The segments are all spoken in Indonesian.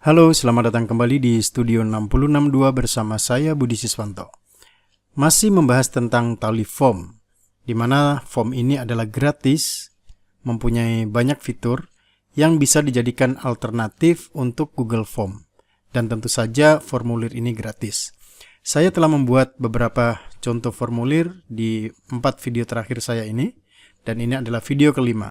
Halo, selamat datang kembali di Studio 662 bersama saya Budi Siswanto. Masih membahas tentang tali form, di mana form ini adalah gratis, mempunyai banyak fitur yang bisa dijadikan alternatif untuk Google Form. Dan tentu saja formulir ini gratis. Saya telah membuat beberapa contoh formulir di 4 video terakhir saya ini, dan ini adalah video kelima.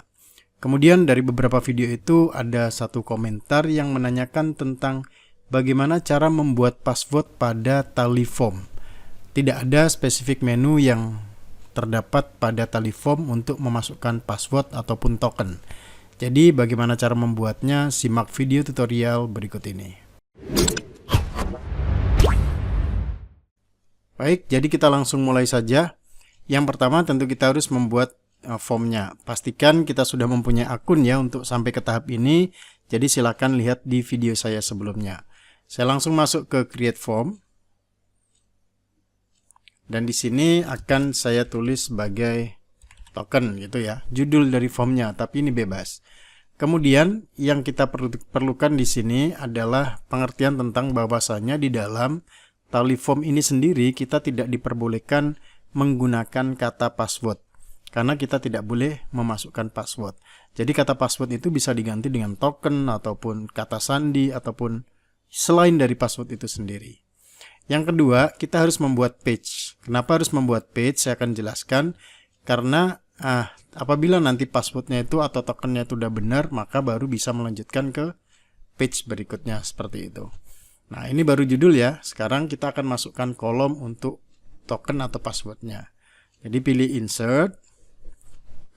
Kemudian dari beberapa video itu ada satu komentar yang menanyakan tentang bagaimana cara membuat password pada tali form. Tidak ada spesifik menu yang terdapat pada tali form untuk memasukkan password ataupun token. Jadi bagaimana cara membuatnya, simak video tutorial berikut ini. Baik, jadi kita langsung mulai saja. Yang pertama tentu kita harus membuat formnya. Pastikan kita sudah mempunyai akun ya untuk sampai ke tahap ini. Jadi silakan lihat di video saya sebelumnya. Saya langsung masuk ke create form. Dan di sini akan saya tulis sebagai token gitu ya. Judul dari formnya, tapi ini bebas. Kemudian yang kita perlukan di sini adalah pengertian tentang bahwasanya di dalam tali form ini sendiri kita tidak diperbolehkan menggunakan kata password. Karena kita tidak boleh memasukkan password. Jadi kata password itu bisa diganti dengan token ataupun kata sandi ataupun selain dari password itu sendiri. Yang kedua, kita harus membuat page. Kenapa harus membuat page? Saya akan jelaskan. Karena apabila nanti passwordnya itu atau tokennya itu udah benar, maka baru bisa melanjutkan ke page berikutnya seperti itu. Nah, ini baru judul ya. Sekarang kita akan masukkan kolom untuk token atau passwordnya. Jadi pilih insert.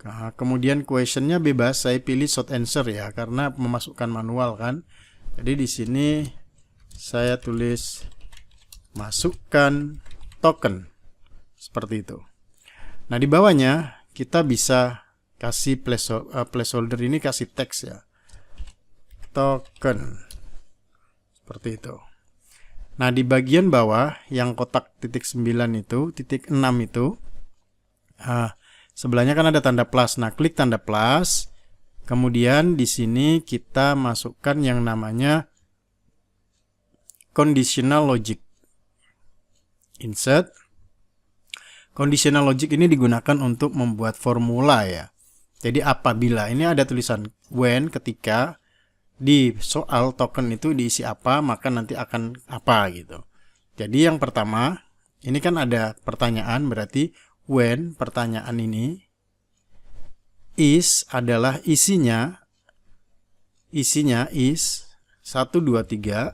Nah, kemudian questionnya bebas, saya pilih short answer ya, karena memasukkan manual kan. Jadi di sini saya tulis masukkan token, seperti itu. Nah di bawahnya kita bisa kasih placeholder ini, kasih teks ya, token, seperti itu. Nah di bagian bawah yang kotak titik 9 itu, titik 6 itu, sebelahnya kan ada tanda plus. Nah, klik tanda plus. Kemudian di sini kita masukkan yang namanya conditional logic. Insert. Conditional logic ini digunakan untuk membuat formula ya. Jadi apabila ini ada tulisan when, ketika di soal token itu diisi apa, maka nanti akan apa gitu. Jadi yang pertama, ini kan ada pertanyaan, berarti when, pertanyaan ini, is adalah isinya is 1, 2, 3,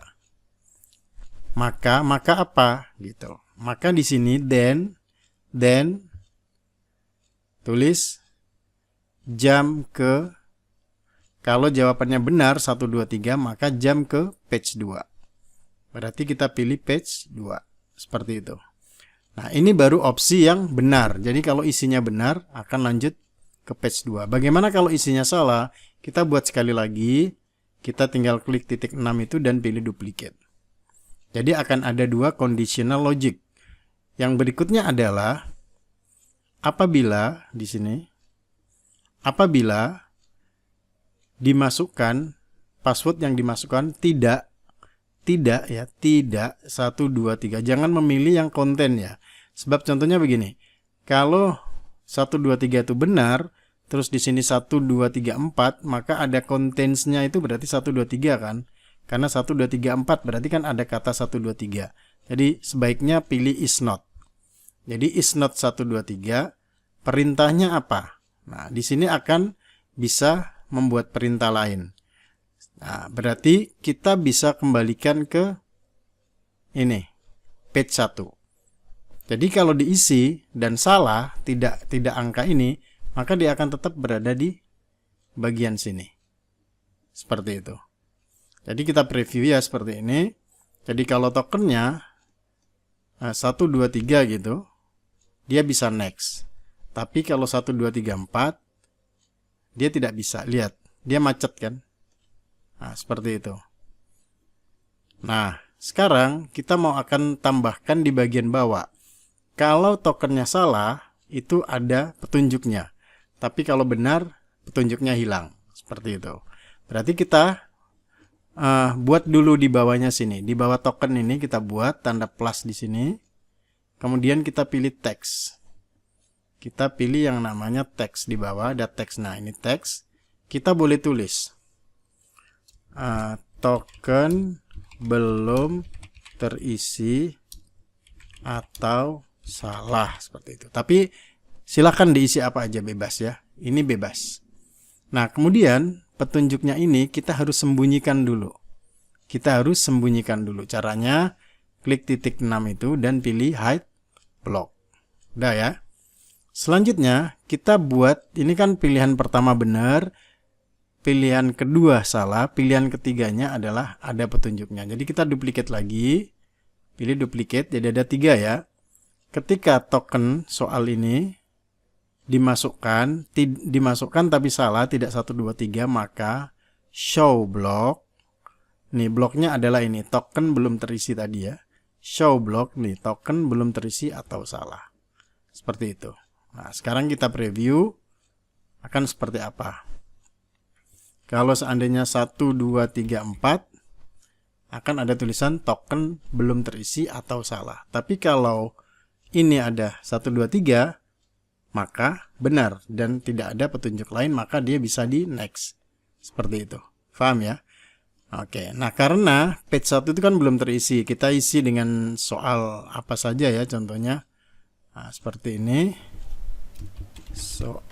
maka apa gitu. Maka di sini then tulis jam ke, kalau jawabannya benar 1, 2, 3, maka jam ke page 2. Berarti kita pilih page 2 seperti itu. Nah, ini baru opsi yang benar. Jadi kalau isinya benar, akan lanjut ke page 2. Bagaimana kalau isinya salah? Kita buat sekali lagi. Kita tinggal klik titik 6 itu dan pilih duplicate. Jadi akan ada 2 conditional logic. Yang berikutnya adalah apabila di sini dimasukkan password yang dimasukkan tidak 1, 2, 3. Jangan memilih yang konten ya. Sebab contohnya begini. Kalau 1, 2, 3 itu benar, terus di sini 1, 2, 3, 4, maka ada contents-nya itu berarti 1, 2, 3 kan. Karena 1, 2, 3, 4 berarti kan ada kata 1, 2, 3. Jadi sebaiknya pilih is not. Jadi is not 1, 2, 3. Perintahnya apa? Nah, di sini akan bisa membuat perintah lain. Nah, berarti kita bisa kembalikan ke ini, page 1. Jadi kalau diisi dan salah, tidak angka ini, maka dia akan tetap berada di bagian sini. Seperti itu. Jadi kita preview ya seperti ini. Jadi kalau tokennya 1, 2, 3 gitu, dia bisa next. Tapi kalau 1, 2, 3, 4, dia tidak bisa. Lihat, dia macet kan? Nah, seperti itu. Nah, sekarang kita mau akan tambahkan di bagian bawah. Kalau tokennya salah, itu ada petunjuknya. Tapi kalau benar, petunjuknya hilang. Seperti itu. Berarti kita buat dulu di bawahnya sini. Di bawah token ini kita buat tanda plus di sini. Kemudian kita pilih teks. Kita pilih yang namanya teks di bawah, ada teks. Nah, ini teks. Kita boleh tulis token belum terisi atau salah, seperti itu. Tapi silakan diisi apa aja, bebas ya. Ini bebas. Nah, kemudian petunjuknya ini kita harus sembunyikan dulu. Kita harus sembunyikan dulu. Caranya klik titik 6 itu dan pilih hide block. Udah ya. Selanjutnya kita buat, ini kan pilihan pertama benar, pilihan kedua salah, pilihan ketiganya adalah ada petunjuknya. Jadi kita duplicate lagi, pilih duplicate, jadi ada 3 ya. Ketika token soal ini dimasukkan tapi salah, tidak 1, 2, 3, maka show block. Nih bloknya adalah ini, token belum terisi tadi ya. Show block nih, token belum terisi atau salah. Seperti itu. Nah, sekarang kita preview akan seperti apa. Kalau seandainya 1, 2, 3, 4 akan ada tulisan token belum terisi atau salah. Tapi kalau ini ada 1, 2, 3 maka benar dan tidak ada petunjuk lain, maka dia bisa di next. Seperti itu. Paham ya? Oke, nah karena page 1 itu kan belum terisi, kita isi dengan soal apa saja ya contohnya. Nah, seperti ini.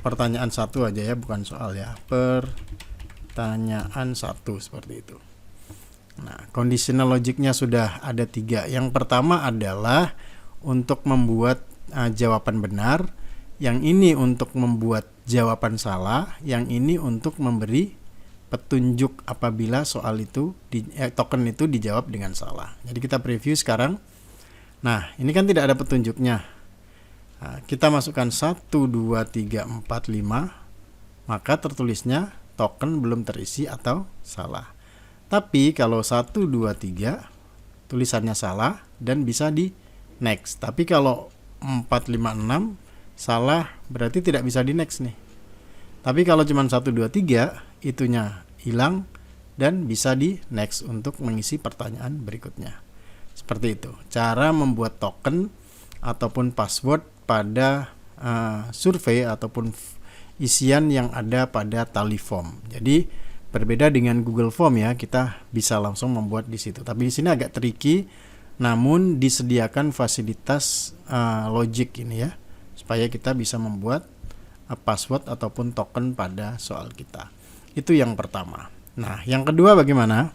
Pertanyaan 1 aja ya, bukan soal ya. Pertanyaan 1 seperti itu. Nah, conditional logicnya sudah ada 3. Yang pertama adalah untuk membuat jawaban benar. Yang ini untuk membuat jawaban salah. Yang ini untuk memberi petunjuk apabila soal itu token itu dijawab dengan salah. Jadi kita preview sekarang. Nah, ini kan tidak ada petunjuknya. Nah, kita masukkan 1, 2, 3, 4, 5. Maka tertulisnya token belum terisi atau salah. Tapi kalau 1, 2, 3 tulisannya salah dan bisa di next. Tapi kalau 4, 5, 6 salah, berarti tidak bisa di next nih. Tapi kalau cuma 1, 2, 3 itunya hilang dan bisa di next untuk mengisi pertanyaan berikutnya. Seperti itu. Cara membuat token ataupun password pada survei ataupun isian yang ada pada tally form. Jadi berbeda dengan Google Form ya, kita bisa langsung membuat di situ. Tapi di sini agak tricky, namun disediakan fasilitas logic ini ya, supaya kita bisa membuat password ataupun token pada soal kita. Itu yang pertama. Nah, yang kedua bagaimana?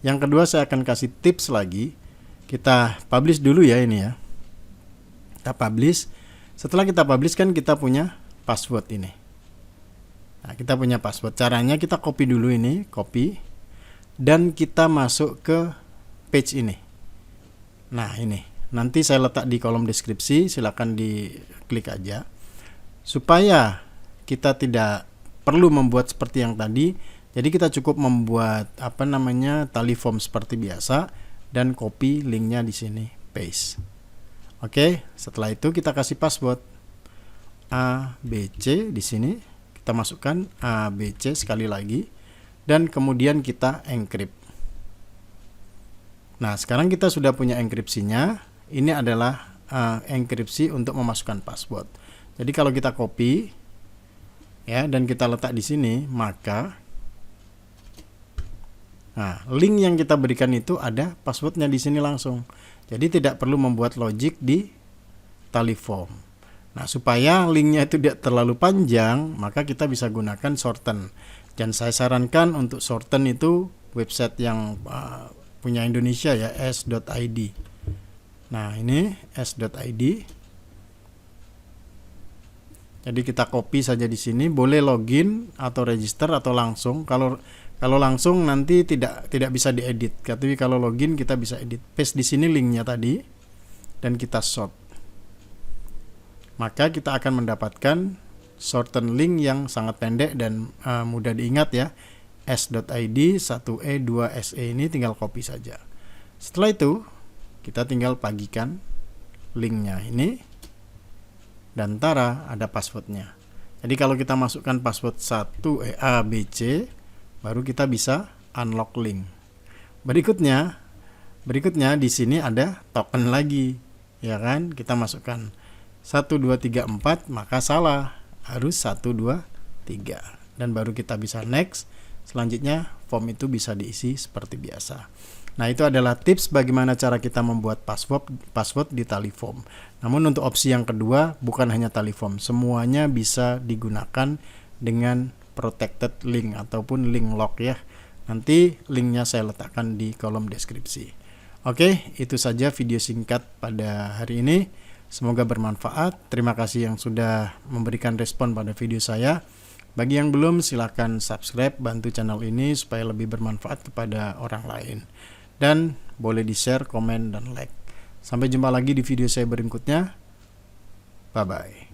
Yang kedua saya akan kasih tips lagi. Kita publish dulu ya ini ya. Kita publish. Setelah kita publish kan kita punya password ini. Nah, kita punya password. Caranya kita copy dulu ini, copy. Dan kita masuk ke page ini. Nah, ini. Nanti saya letak di kolom deskripsi, silakan diklik aja. Supaya kita tidak perlu membuat seperti yang tadi. Jadi kita cukup membuat tally form seperti biasa dan copy linknya di sini, paste. Oke, setelah itu kita kasih password ABC di sini. Kita masukkan ABC sekali lagi dan kemudian kita encrypt. Nah, sekarang kita sudah punya enkripsinya. Ini adalah enkripsi untuk memasukkan password. Jadi kalau kita copy ya dan kita letak di sini, maka link yang kita berikan itu ada passwordnya di sini langsung. Jadi tidak perlu membuat logic di tally form. Nah, supaya linknya itu tidak terlalu panjang, maka kita bisa gunakan shorten. Dan saya sarankan untuk shorten itu website yang punya Indonesia ya, s.id. Nah, ini s.id. Jadi kita copy saja di sini, boleh login atau register atau langsung. Kalau langsung nanti tidak bisa diedit. Tapi kalau login kita bisa edit. Paste di sini linknya tadi dan kita sort. Maka kita akan mendapatkan shorten link yang sangat pendek dan mudah diingat ya. s.id 1e 2se ini tinggal copy saja. Setelah itu kita tinggal pagikan linknya ini dan tara ada passwordnya. Jadi kalau kita masukkan password 1 ABC baru kita bisa unlock link. Berikutnya di sini ada token lagi, ya kan? Kita masukkan 1 2 3 4, maka salah. Harus 1 2 3. Dan baru kita bisa next. Selanjutnya form itu bisa diisi seperti biasa. Nah, itu adalah tips bagaimana cara kita membuat password di Taliform. Namun untuk opsi yang kedua bukan hanya Taliform, semuanya bisa digunakan dengan protected link ataupun link lock ya. Nanti linknya saya letakkan di kolom deskripsi. Oke, itu saja video singkat pada hari ini. Semoga bermanfaat. Terima kasih yang sudah memberikan respon pada video saya. Bagi yang belum, silakan subscribe, bantu channel ini supaya lebih bermanfaat kepada orang lain. Dan boleh di-share, komen, dan like. Sampai jumpa lagi di video saya berikutnya. Bye-bye.